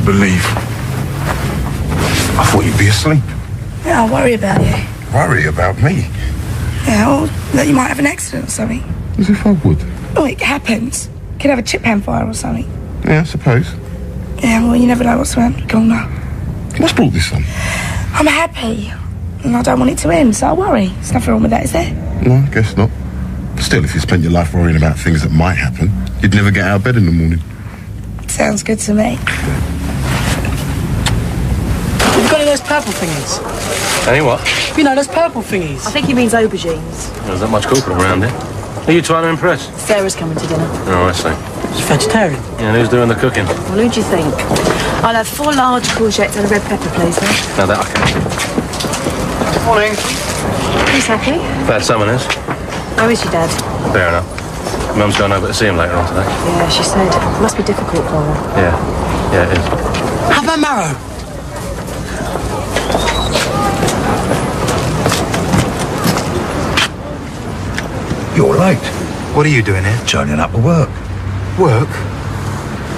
believe. I thought you'd be asleep. Yeah, I worry about you. Worry about me? Yeah, or that you might have an accident or something. As if I would. Oh, it happens. Could have a chip pan fire or something. Yeah, I suppose. Yeah, well, you never know what's around the corner. What's brought this on? I'm happy. And I don't want it to end, so I worry. There's nothing wrong with that, is there? No, I guess not. Still, if you spent your life worrying about things that might happen, you'd never get out of bed in the morning. Sounds good to me. Have you got any of those purple thingies? Any what? You know, those purple thingies. I think he means aubergines. There's not much corporate around here. Who are you trying to impress? Sarah's coming to dinner. Oh, I see. It's vegetarian. Yeah, and who's doing the cooking? Well, who do you think? I'll have 4 large courgettes and a red pepper, please, then. Now that I can. Morning. He's happy. Glad someone is. How is your dad? Fair enough. Mum's going over to see him later on today. Yeah, she said. It must be difficult for her. Yeah. Yeah, it is. Have a marrow. You're late. What are you doing here? Turning up to work. Work?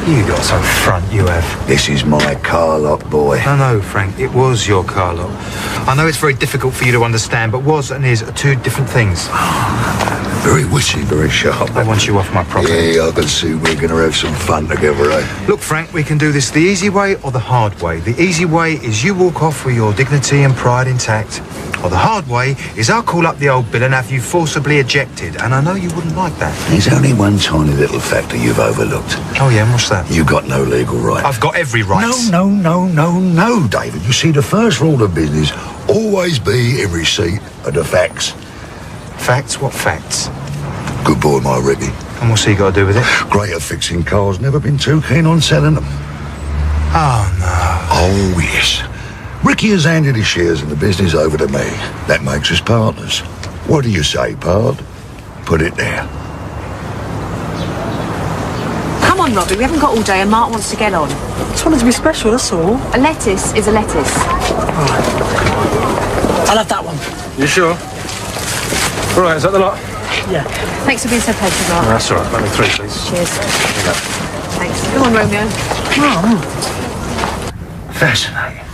You got some front, you have. This is my car lot, boy. I know, Frank. It was your car lot. I know it's very difficult for you to understand, but was and is are 2 different things. Very witty, very sharp. I want you off my property. Yeah, I can see we're going to have some fun together, eh? Look, Frank, we can do this the easy way or the hard way. The easy way is you walk off with your dignity and pride intact. Or the hard way is I'll call up the old bill and have you forcibly ejected. And I know you wouldn't like that. There's only one tiny little factor you've overlooked. Oh, yeah, and what's that? You've got no legal right. I've got every right. No, David. You see, the first rule of business, always be in receipt of the facts. Facts? What facts? Good boy, my Ricky. And what's he got to do with it? Great at fixing cars, never been too keen on selling them. Oh, no. Oh, yes. Ricky has handed his shares in the business over to me. That makes us partners. What do you say, pard? Put it there. Come on, Robbie. We haven't got all day and Mark wants to get on. Just wanted to be special, that's all. A lettuce is a lettuce. I'll have that one. You sure? All right, is that the lot? Yeah. Thanks for being so patient, Mark. Oh, that's all right. Let me 3, please. Cheers. There you go. Thanks. Come on, Romeo. Fascinating.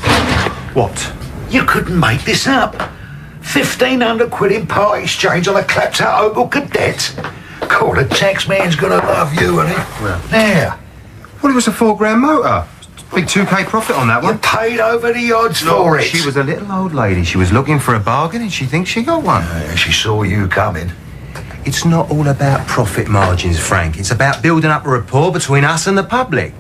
What? You couldn't make this up. 1,500 quid in part exchange on a clapped-out Opel Cadet. God, the tax man's gonna love you, ain't he? Yeah. There. Well, it was a £4 motor. Big 2k profit on that You one. paid over the odds for it. She was a little old lady. She was looking for a bargain and she thinks she got one. She saw you coming. It's not all about profit margins, Frank. It's about building up a rapport between us and the public.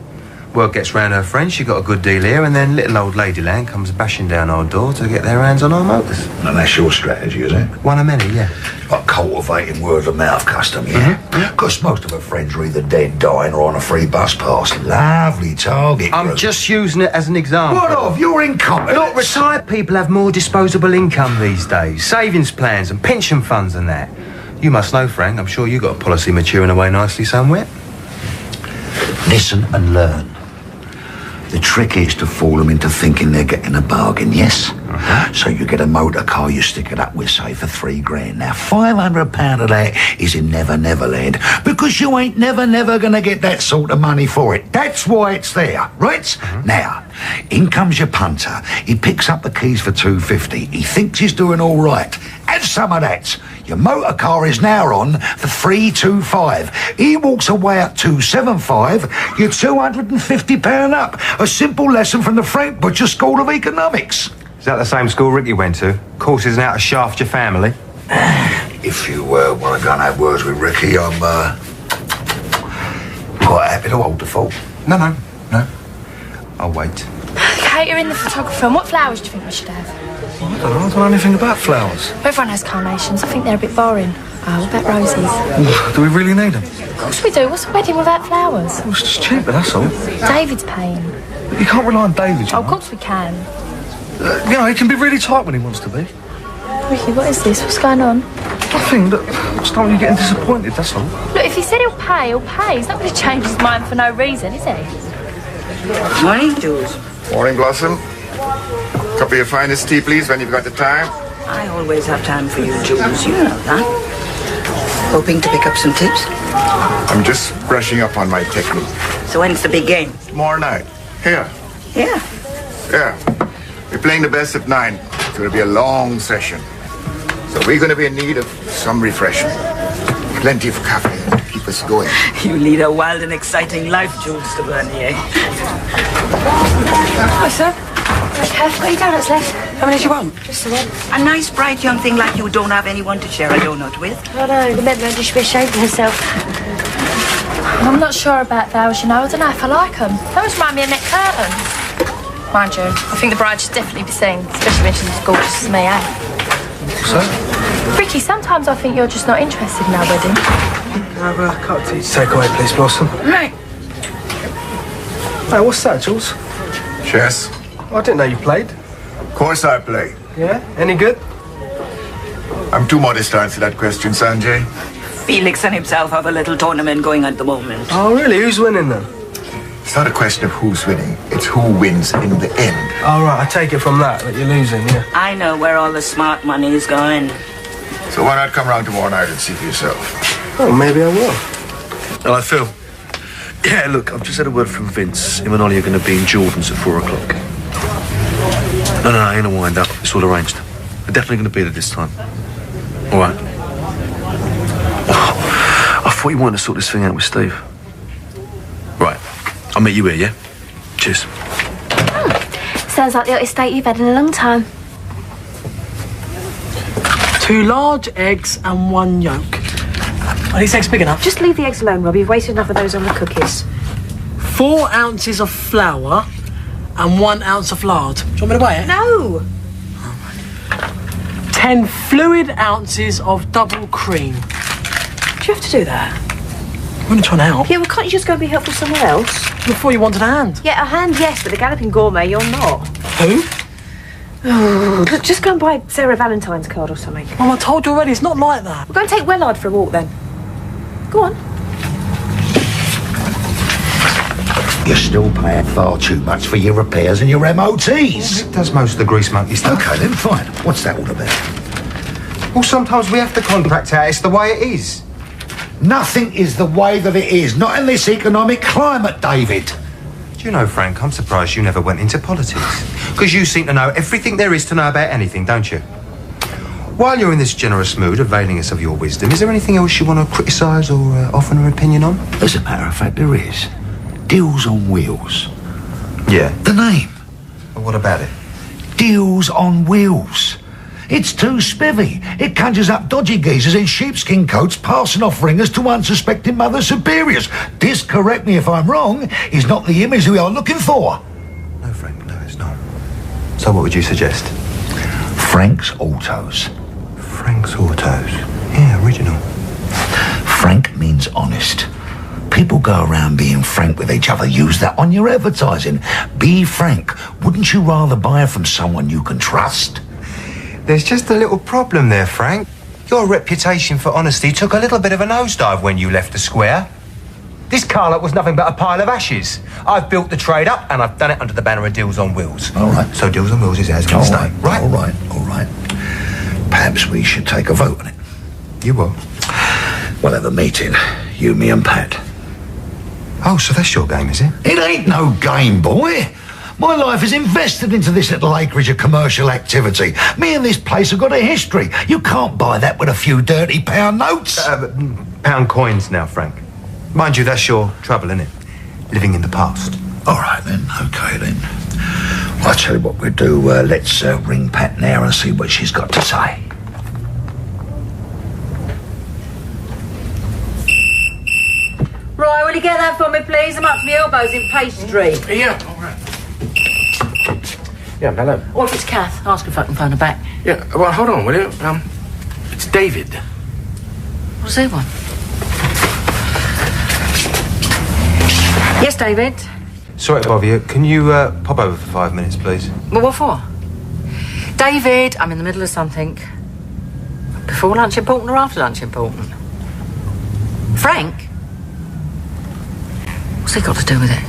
Word gets round her friends, she got a good deal here, and then little old Ladyland comes bashing down our door to get their hands on our motors. And that's your strategy, is it? One of many, yeah. Like cultivating word of mouth custom, yeah? Because most of her friends are either dead, dying, or on a free bus pass. Lovely target I'm group. just using it as an example. What of? You're incompetent. Look, retired people have more disposable income these days. Savings plans and pension funds and that. You must know, Frank, I'm sure you got a policy maturing away nicely somewhere. Listen and learn. The trick is to fool them into thinking they're getting a bargain, yes? So you get a motor car, you stick it up with, say, for £3,000. Now, £500 of that is in Never Never Land, because you ain't never gonna get that sort of money for it. That's why it's there, right? Now, in comes your punter. He picks up the keys for £250. He thinks he's doing all right. Have some of that. Your motor car is now on for £325. He walks away at £275. You're £250 up. A simple lesson from the Frank Butcher School of Economics. Is that the same school Ricky went to? Courses in how to shaft your family? If you want to go and have words with Ricky, I'm quite happy to hold the fort. No. I'll wait. Kate, you're in the photographer, and what flowers do you think we should have? I don't know anything about flowers. Everyone has carnations. I think they're a bit boring. Oh, what about roses? Do we really need them? Of course we do. What's a wedding without flowers? Well, it's just cheaper, that's all. David's paying. You can't rely on David, you Oh, know. of course we can. You know, he can be really tight when he wants to be. Ricky, what is this? What's going on? Nothing. Look, I just don't want you getting disappointed, that's all. Look, if he said he'll pay, he'll pay. He's not going to change his mind for no reason, is he? Morning, Jules. Morning, Blossom. Cup of your finest tea, please, when you've got the time. I always have time for you, Jules. You know that. Hoping to pick up some tips? I'm just brushing up on my technique. So when's the big game? Tomorrow night. Here, Yeah. Yeah. We're playing the best of 9. It's going to be a long session. So we're going to be in need of some refreshment. Plenty of caffeine to keep us going. You lead a wild and exciting life, Jules de Bernier. Hi, sir. Okay, what are you donuts left? How many do you want? Just the one. A nice, bright young thing like you don't have anyone to share a donut with. I know, the member should be ashamed of herself. I'm not sure about those, you know. I don't know if I like them. Those remind me of neck curtains. Mind you, I think the bride should definitely be seen, especially when she's as gorgeous as me, eh? So? Ricky, sometimes I think you're just not interested in our wedding. Have a cup of tea to take away, please, Blossom. Right. Hey, what's that, Jules? Chess? I didn't know you played. Of course I play. Yeah? Any good? I'm too modest to answer that question, Sanjay. Felix and himself have a little tournament going at the moment. Oh, really? Who's winning then? It's not a question of who's winning. It's who wins in the end. Oh, right. I take it from that you're losing, yeah. I know where all the smart money is going. So why not come round tomorrow night and see for yourself? Oh, maybe I will. Hello, Phil. Yeah, look, I've just had a word from Vince. Him and Ollie are going to be in Jordan's at 4 o'clock. No, ain't a wind-up. It's all arranged. They're definitely going to be there this time. All right. Oh, I thought you wanted to sort this thing out with Steve. Right. I'll meet you here, yeah? Cheers. Sounds like the hottest date you've had in a long time. 2 large eggs and 1 yolk. Are these eggs big enough? Just leave the eggs alone, Robbie. You've wasted enough of those on the cookies. 4 ounces of flour and 1 ounce of lard. Do you want me to weigh it? No! 10 fluid ounces of double cream. Do you have to do that? I'm only trying to help. Yeah, well, can't you just go and be helpful somewhere else? Before you wanted a hand. Yeah, a hand, yes, but the Galloping Gourmet, you're not. Who? Oh, look, just go and buy Sarah Valentine's card or something. Well, I told you already, it's not like that. We'll go and take Wellard for a walk then. Go on. You're still paying far too much for your repairs and your MOTs. It does most of the grease monkey stuff. OK, then, fine. What's that all about? Well, sometimes we have to contract out. It's the way it is. Nothing is the way that it is. Not in this economic climate, David. Do you know, Frank, I'm surprised you never went into politics. Because you seem to know everything there is to know about anything, don't you? While you're in this generous mood, availing us of your wisdom, is there anything else you want to criticise or offer an opinion on? As a matter of fact, there is. Deals on Wheels. Yeah. The name. Well, what about it? Deals on Wheels. It's too spivvy. It conjures up dodgy geezers in sheepskin coats passing off ringers to unsuspecting mother superiors. This, correct me if I'm wrong, is not the image we are looking for. No, Frank, no, it's not. So what would you suggest? Frank's Autos. Frank's Autos. Yeah, original. Frank means honest. People go around being frank with each other. Use that on your advertising. Be frank. Wouldn't you rather buy from someone you can trust? There's just a little problem there, Frank. Your reputation for honesty took a little bit of a nosedive when you left the square. This car lot was nothing but a pile of ashes. I've built the trade up and I've done it under the banner of Deals on Wheels. All right. So Deals on Wheels is as can stay, right? All right. Perhaps we should take a vote on it. You will? We'll have a meeting. You, me and Pat. Oh, so that's your game, is it? It ain't no game, boy. My life is invested into this little acreage of commercial activity. Me and this place have got a history. You can't buy that with a few dirty pound notes. Pound coins now, Frank. Mind you, that's your trouble, isn't it? Living in the past. All right, then. OK, then. Well, I'll tell you what we'll do. Let's ring Pat now and see what she's got to say. Right, will you get that for me, please? I'm up to my elbows in pastry. Yeah, all right. Yeah, hello. Or if it's Kath, ask if I can phone her back. Yeah, well, hold on, will you? It's David. What's he want? Yes, David? Sorry to bother you. Can you pop over for 5 minutes, please? Well, what for? David, I'm in the middle of something. Before lunch important or after lunch important? Frank? What's he got to do with it?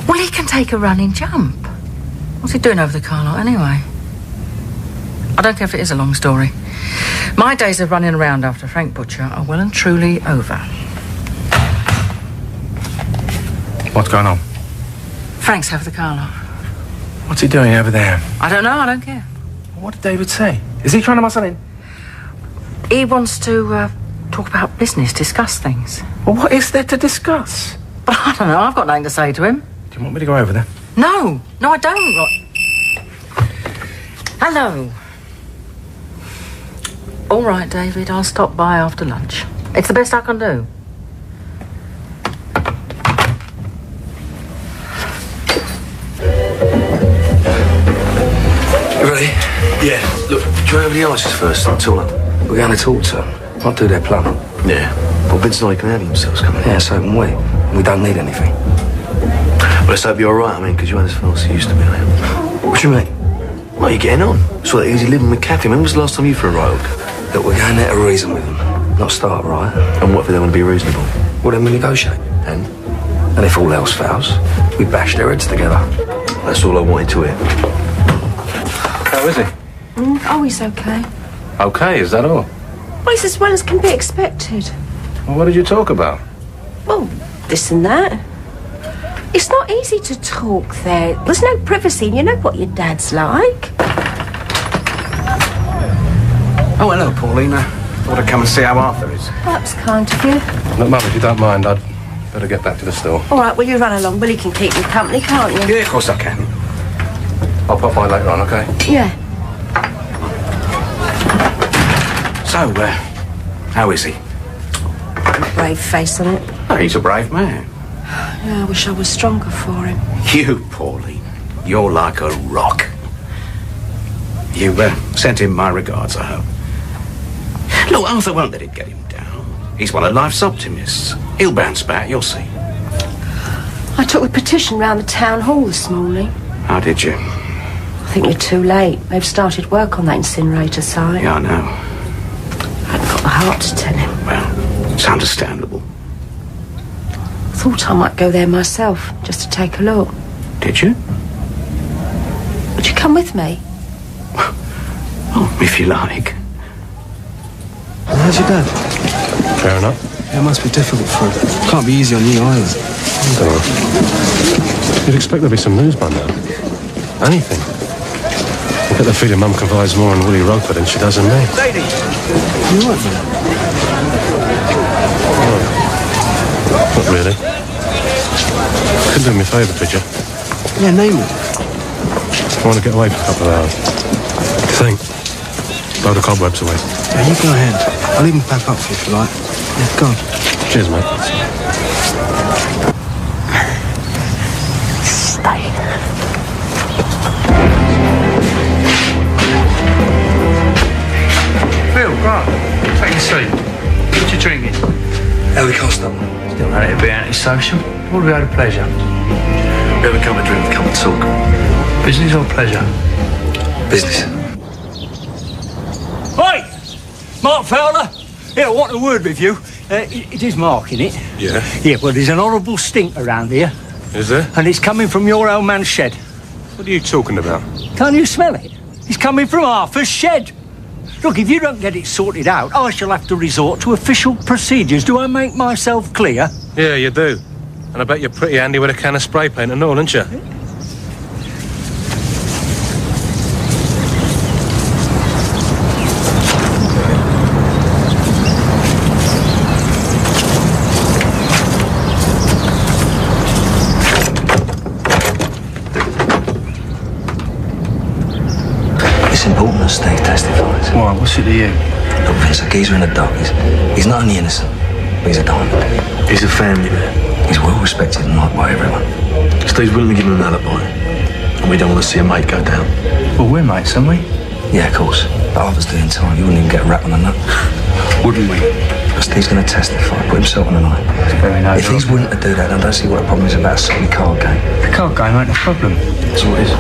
Well, he can take a running jump. What's he doing over the car lot anyway? I don't care if it is a long story. My days of running around after Frank Butcher are well and truly over. What's going on? Frank's over the car lot. What's he doing over there? I don't know, I don't care. What did David say? Is he trying to muscle in? He wants to talk about business, discuss things. Well, what is there to discuss? But I don't know, I've got nothing to say to him. Do you want me to go over there? No, I don't. Hello. All right, David, I'll stop by after lunch. It's the best I can do. You ready? Yeah. Look, do you over the ices first until we're going to talk to them. I'll do their plan. Yeah. Well, Vince and I can handle themselves coming. Yeah, so can we. We don't need anything. Well, let's hope you're all right, because you ain't as fast as you used to be, are you? What do you mean? Well, you're getting on. It's all that easy living with Kathy. When was the last time you for a ride? Look, we're going there to reason with them, not start, right? And what if they want to be reasonable? Well, then we negotiate. And if all else fails, we bash their heads together. That's all I wanted to hear. How is he? Oh, he's okay. Okay, is that all? Well, he's as well as can be expected. Well, what did you talk about? Well, this and that. It's not easy to talk there. There's no privacy, and you know what your dad's like. Oh, hello, Paulina. Thought I'd come and see how Arthur is. That's kind of you. Look, Mum, if you don't mind, I'd better get back to the store. All right, well, you run along. Willie can keep you company, can't you? Yeah, of course I can. I'll pop by later on, okay? Yeah. So, how is he? Brave face on it. Oh, he's a brave man. Yeah, I wish I was stronger for him. You, Pauline, you're like a rock. You sent him my regards, I hope. Look, Arthur won't let it get him down. He's one of life's optimists. He'll bounce back, you'll see. I took the petition round the town hall this morning. How did you? I think we're too late. They've started work on that incinerator site. Yeah, I know. I hadn't got the heart to tell him. Well, it's understandable. I thought I might go there myself, just to take a look. Did you? Would you come with me? Oh, if you like. How's your dad? Fair enough. It must be difficult for him. Can't be easy on you either. I don't know. You'd expect there'd be some news by now. Anything. I get the feeling Mum confides more in Willie Roper than she does in me. Lady! You all right, man? Not really. Could do me a favour, could you? Yeah, name it. I want to get away for a couple of hours. What do you think? Blow the cobwebs away. Yeah, you go ahead. I'll even pack up for you if you like. Yeah, go on. Cheers, mate. Stay. Phil, right. Take a seat. What you drinking? How we can't stop. Still ready to be antisocial? What have we had a pleasure? We haven't come to drink, we come to talk. Business or pleasure? Business. Oi! Mark Fowler! Yeah, I want a word with you. It is Mark, innit? Yeah. Yeah, well, there's an horrible stink around here. Is there? And it's coming from your old man's shed. What are you talking about? Can't you smell it? It's coming from Arthur's shed. Look, if you don't get it sorted out, I shall have to resort to official procedures. Do I make myself clear? Yeah, you do. And I bet you're pretty handy with a can of spray paint and all, aren't you? It's important that Steve testifies. Why? What's it to you? Look, Vince, a geezer in the dock. He's not only innocent, but he's a diamond. He's a family man. He's well respected and liked by everyone. Steve's willing to give him an alibi. And we don't want to see a mate go down. Well, we're mates, aren't we? Yeah, of course. But Arthur's doing time. You wouldn't even get a rap on the nut. Wouldn't we? But Steve's going to testify, put himself on the line. It's very nice. If he's willing to do that, I don't see what the problem is about a silly card game. The card game ain't a problem. That's what it is.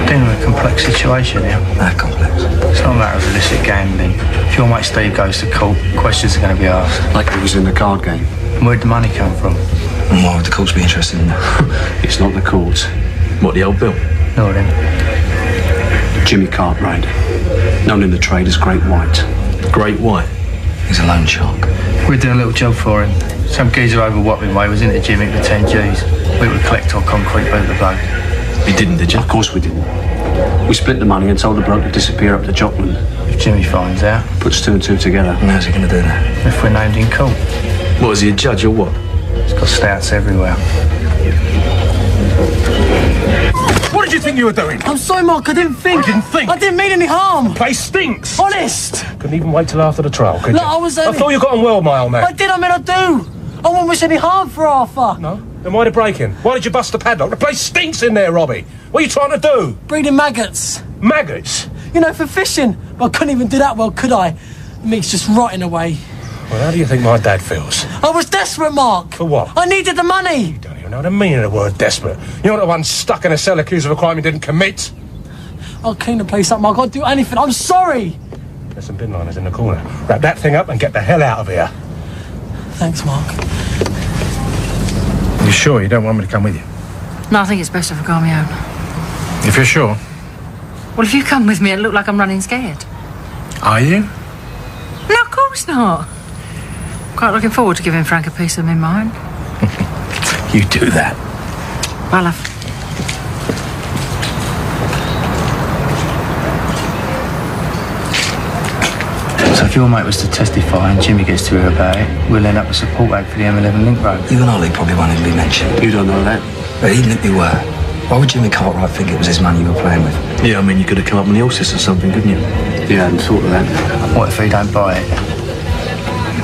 Dealing with a complex situation here. That complex. It's not a matter of illicit gambling. If your mate Steve goes to court, questions are going to be asked. Like he was in the card game. And where'd the money come from? And why would the courts be interested in that? It's not the courts. What, the old bill? No, then. Jimmy Cartwright, known in the trade as Great White. Great White? He's a loan shark. We're doing a little job for him. Some geezer over Wapping Way was into Jimmy for 10 G's. We would collect on concrete boot the bloke. You didn't, did you? Of course we didn't. We split the money and told the bloke to disappear up to Jockman. If Jimmy finds out... Puts two and two together. And how's he going to do that? If we're named in court. What, is he a judge or what? He's got stouts everywhere. What did you think you were doing? I'm sorry, Mark, I didn't think. You didn't think? I didn't mean any harm. The place stinks. Honest. Couldn't even wait till after the trial, could Look, you? I was... I thought you got on well, my old man. I did, I do. I won't wish any harm for Arthur. No? Then why the break-in? Why did you bust the padlock? The place stinks in there, Robbie. What are you trying to do? Breeding maggots. Maggots? You know, for fishing. Well, I couldn't even do that well, could I? The meat's just rotting away. Well, how do you think my dad feels? I was desperate, Mark. For what? I needed the money. You don't even know the meaning of the word desperate. You're not the one stuck in a cell accused of a crime you didn't commit. I'll clean the place up, Mark. I'll do anything. I'm sorry. There's some bin liners in the corner. Wrap that thing up and get the hell out of here. Thanks, Mark. You sure you don't want me to come with you? No, I think it's best if I go on my own. If you're sure. Well, if you come with me, it'll look like I'm running scared. Are you? No, of course not. Quite looking forward to giving Frank a piece of my mind. You do that. Bye, love. So if your mate was to testify and Jimmy gets to hear about it, we'll end up a support act for the M11 link road. You and Ollie probably won't even be mentioned. You don't know that. But even if you were, why would Jimmy Cartwright think it was his money you were playing with? Yeah, I mean, you could have come up with the horses or something, couldn't you? Yeah, I hadn't thought of that. What if he don't buy it?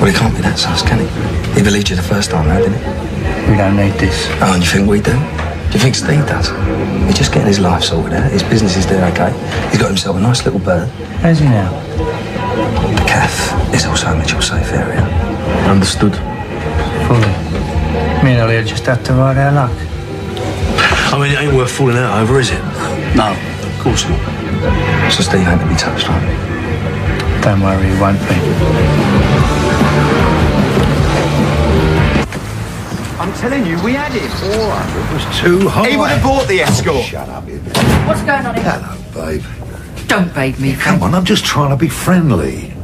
Well, he can't be that sus, can he? He believed you the first time round, didn't he? We don't need this. Oh, and you think we do? Do you think Steve does? He's just getting his life sorted out. His business is doing okay. He's got himself a nice little bird. How's he now? The caff is also a Mitchell safe area. Understood. Fully. Me and Ollie just have to ride our luck. I mean, it ain't worth falling out over, is it? No, of course not. So Steve ain't to be touched on. Don't worry, he won't be. I'm telling you, we had him. 400 was too high. He would have bought the escort. Shut up, you. What's going on here? Hello, babe. Don't babe me. Come on, I'm just trying to be friendly.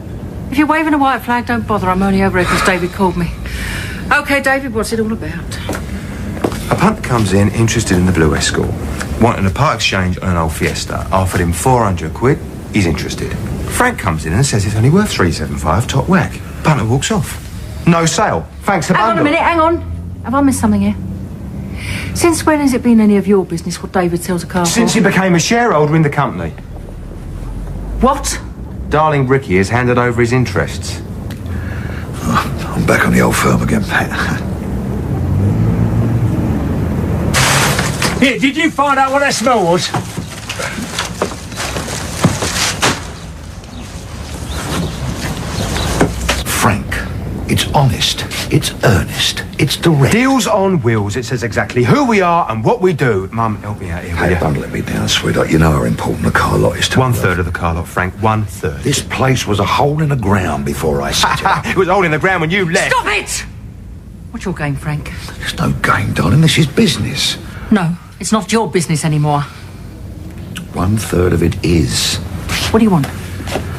If you're waving a white flag, don't bother. I'm only over here because David called me. OK, David, what's it all about? A punt comes in interested in the blue escort, wanting a part exchange on an old Fiesta. Offered him 400 quid. He's interested. Frank comes in and says it's only worth 375, top whack. Punter walks off. No sale. Thanks a Hang bundle. on a minute, hang on. Have I missed something here? Since when has it been any of your business what David sells a car for? Since he became a shareholder in the company. What? Darling Ricky has handed over his interests. I'm back on the old firm again, Pat. Here, did you find out what that smell was? Frank, it's honest, it's earnest, it's direct. Deals on wheels. It says exactly who we are and what we do. Mum, help me out here, will Hey, you? don't let me down, sweetheart. You know how important the car lot is to me. 1/3 of the car lot, Frank. 1/3. This place was a hole in the ground before I set it up. It was a hole in the ground when you left. Stop it! What's your game, Frank? There's no game, darling. This is business. No, it's not your business anymore. 1/3 of it is. What do you want?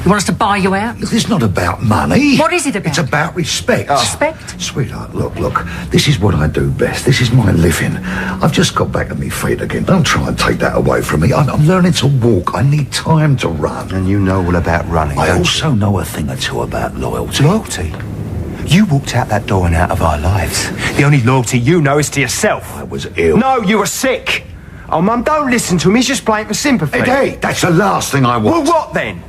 You want us to buy you out? Look, it's not about money. What is it about? It's about respect. Respect? Sweetheart, look. This is what I do best. This is my living. I've just got back on my feet again. Don't try and take that away from me. I'm learning to walk. I need time to run. And you know all about running, I don't also know a thing or two about loyalty. Loyalty? You walked out that door and out of our lives. The only loyalty you know is to yourself. I was ill. No, you were sick. Oh, Mum, don't listen to him. He's just playing for sympathy. Hey, that's the last thing I want. Well, what then?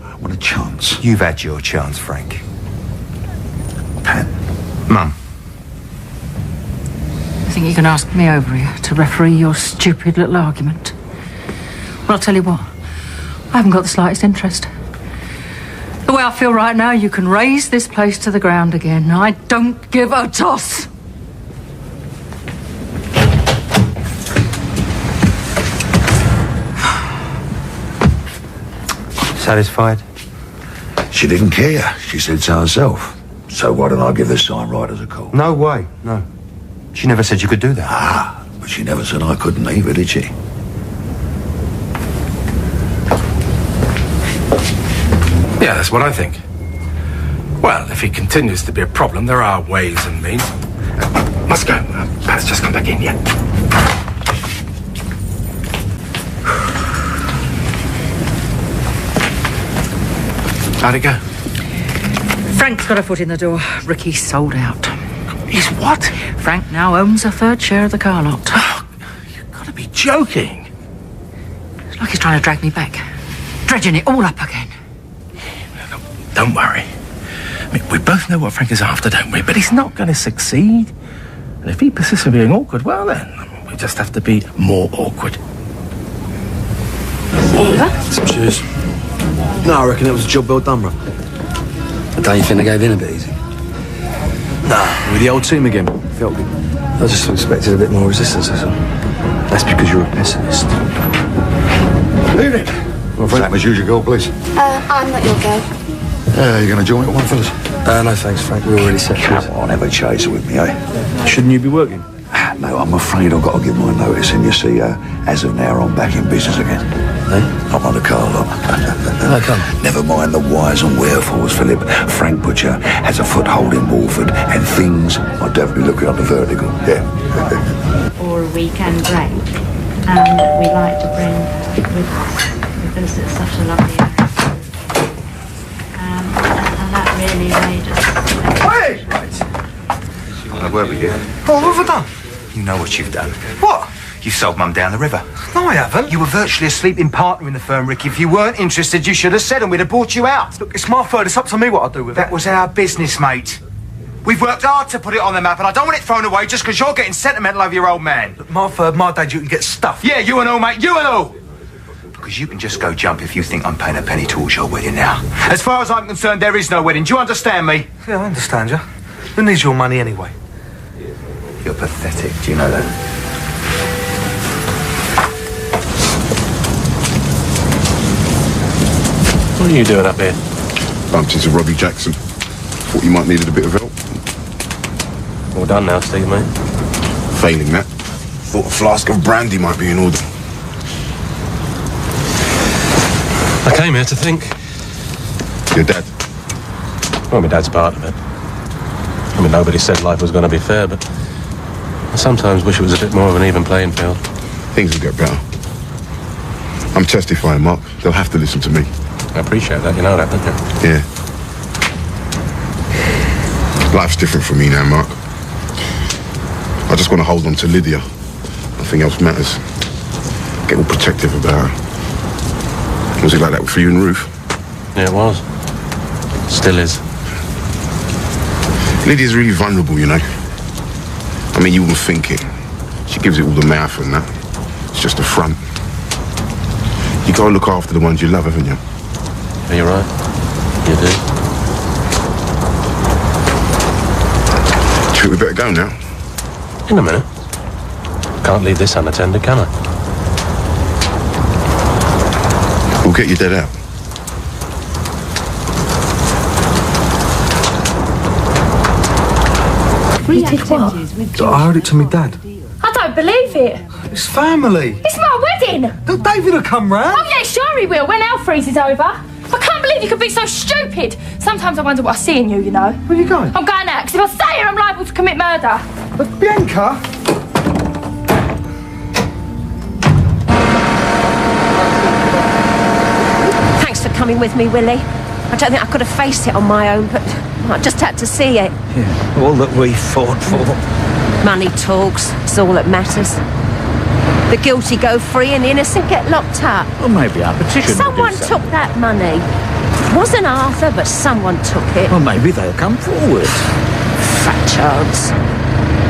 I want a chance. You've had your chance, Frank. Pat. Mum. I think you can ask me over here to referee your stupid little argument. Well, I'll tell you what. I haven't got the slightest interest. The way I feel right now, you can raise this place to the ground again. I don't give a toss. Satisfied? She didn't care. She said so herself. So why don't I give the sign riders a call? No way, no. She never said you could do that. Ah, but she never said I couldn't either, did she? Yeah, that's what I think. Well, if he continues to be a problem, there are ways and means. Let's go. Pat's just come back in, yeah. How'd it go? Frank's got a foot in the door. Ricky's sold out. He's what? Frank now owns a third share of the car lot. You've got to be joking. It's like he's trying to drag me back. Dredging it all up again. Don't worry. I mean, we both know what Frank is after, don't we? But he's not going to succeed. And if he persists in being awkward, well then, we just have to be more awkward. Cheers. No, I reckon it was a job well done, bro. Don't you think they gave in a bit easy? Nah, we're the old team again. Felt good. I just expected a bit more resistance, that's all. That's because you're a pessimist. Evening. Well, Frank, as usual, girl, please. I'm not your girl. You going to join me at one, fellas? No thanks, Frank. We're already set. Come on, have a chaser with me, eh? Shouldn't you be working? No, I'm afraid I've got to give my notice, and you see, as of now, I'm back in business again. I'm on the car lot. How come? Never mind the whys and wherefores, Philip. Frank Butcher has a foothold in Walford, and things are definitely looking on the vertical. Yeah. Or a weekend break, and we like to bring her with us because it's such a lovely area. And that really made us. Wait! Right. I'll work with you. Oh, what have I done? You know what you've done. What? You sold Mum down the river. No, I haven't. You were virtually a sleeping partner in the firm, Ricky. If you weren't interested, you should have said and we'd have bought you out. Look, it's my third. It's up to me what I do with it. That was our business, mate. We've worked hard to put it on the map, and I don't want it thrown away just because you're getting sentimental over your old man. Look, my third, my dad, you can get stuffed. Yeah, you and all, mate. You and all. Because you can just go jump if you think I'm paying a penny towards your wedding now. As far as I'm concerned, there is no wedding. Do you understand me? Yeah, I understand you. Who needs your money anyway? You're pathetic. Do you know that? What are you doing up here? Bumped into Robbie Jackson. Thought you might needed a bit of help. All done now, Steve, mate. Failing that, thought a flask of brandy might be in order. I came here to think. Your dad? Well, my dad's part of it. I mean, nobody said life was going to be fair, but I sometimes wish it was a bit more of an even playing field. Things will get better. I'm testifying, Mark. They'll have to listen to me. I appreciate that. You know that, don't you? Yeah. Life's different for me now, Mark. I just want to hold on to Lydia. Nothing else matters. Get all protective about her. Was it like that for you and Ruth? Yeah, it was. Still is. Lydia's really vulnerable, you know. I mean, you wouldn't think it. She gives it all the mouth and that. It's just a front. You gotta look after the ones you love, haven't you? Yeah, you're right. You do. Do you think we better go now? In a minute. Can't leave this unattended, can I? We'll get your dad out. I owed it to me dad. I don't believe it. It's family. It's my wedding. Look, David will come round. Oh, yeah, sure he will, when Al freezes over. I can't believe you could be so stupid. Sometimes I wonder what I see in you, you know. Where are you going? I'm going out, because if I stay here, I'm liable to commit murder. But Bianca? Thanks for coming with me, Willie. I don't think I could have faced it on my own, but I just had to see it. Yeah, all that we fought for. Money talks, it's all that matters. The guilty go free and the innocent get locked up. Well, maybe our petition Someone will do so. took that money. It wasn't Arthur, but someone took it. Well, maybe they'll come forward. Fat chance.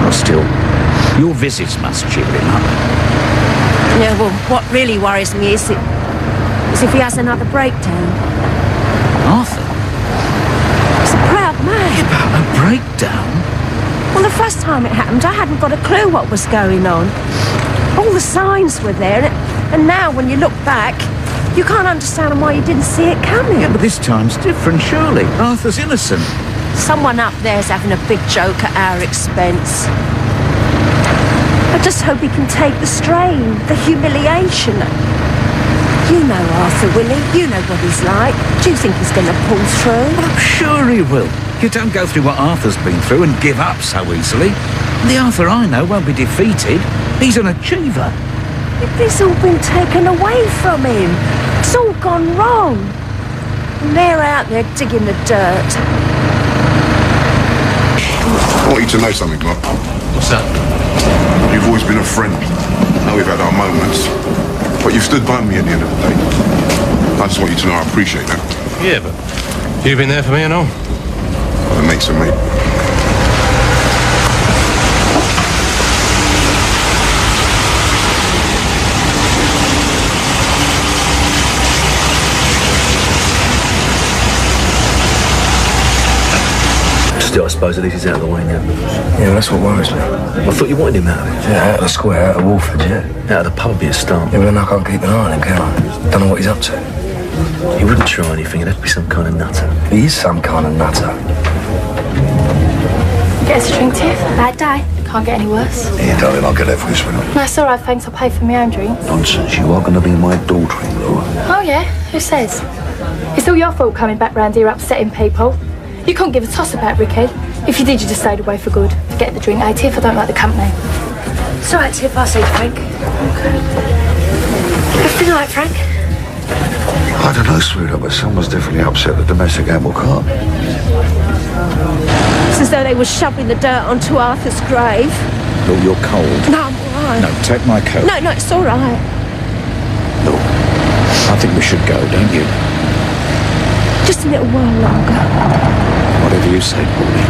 Well, still, your visits must cheer him up. Yeah, well, what really worries me is if he has another breakdown. Arthur? He's a proud man. About a breakdown? Well, the first time it happened, I hadn't got a clue what was going on. All the signs were there, and now when you look back, you can't understand why you didn't see it coming. Yeah, but this time's different, surely. Arthur's innocent. Someone up there's having a big joke at our expense. I just hope he can take the strain, the humiliation. You know Arthur, Willie. You know what he's like. Do you think he's going to pull through? Well, I'm sure he will. You don't go through what Arthur's been through and give up so easily. The Arthur I know won't be defeated. He's an achiever. It's all been taken away from him. It's all gone wrong. And they're out there digging the dirt. I want you to know something, Mark. What's that? You've always been a friend. I know we've had our moments, but you've stood by me at the end of the day. I just want you to know I appreciate that. Yeah, but you've been there for me and all. Well, it makes a mate. Still, I suppose at least he's out of the way now. Yeah, well, that's what worries me. I thought you wanted him out of it. Yeah, out of the square, out of Wolford, yeah. Out of the pub would be a start. Yeah, but then I can't keep an eye on him, can I? Don't know what he's up to. He wouldn't try anything. It'd have to be some kind of nutter. He is some kind of nutter. Get us a drink, Tiff. Bad day. Can't get any worse. Yeah, darling, I'll get that for you, sweetheart. No, it's all right, thanks. I'll pay for my own drinks. Nonsense, you are going to be my daughter-in-law. Oh, yeah? Who says? It's all your fault coming back round here upsetting people. You couldn't give a toss about Ricky. If you did, you just stayed away for good. Forget the drink, eh, Tiff? I don't like the company. It's all right, Tiff. I'll say to Frank. Everything all right, Frank? I don't know, sweetheart, but someone's definitely upset the domestic animal cart. It's as though they were shoveling the dirt onto Arthur's grave. Oh, you're cold. No, I'm all right. No, take my coat. No, it's all right. Look, I think we should go, don't you? Just a little while longer. Whatever you say, Paulie.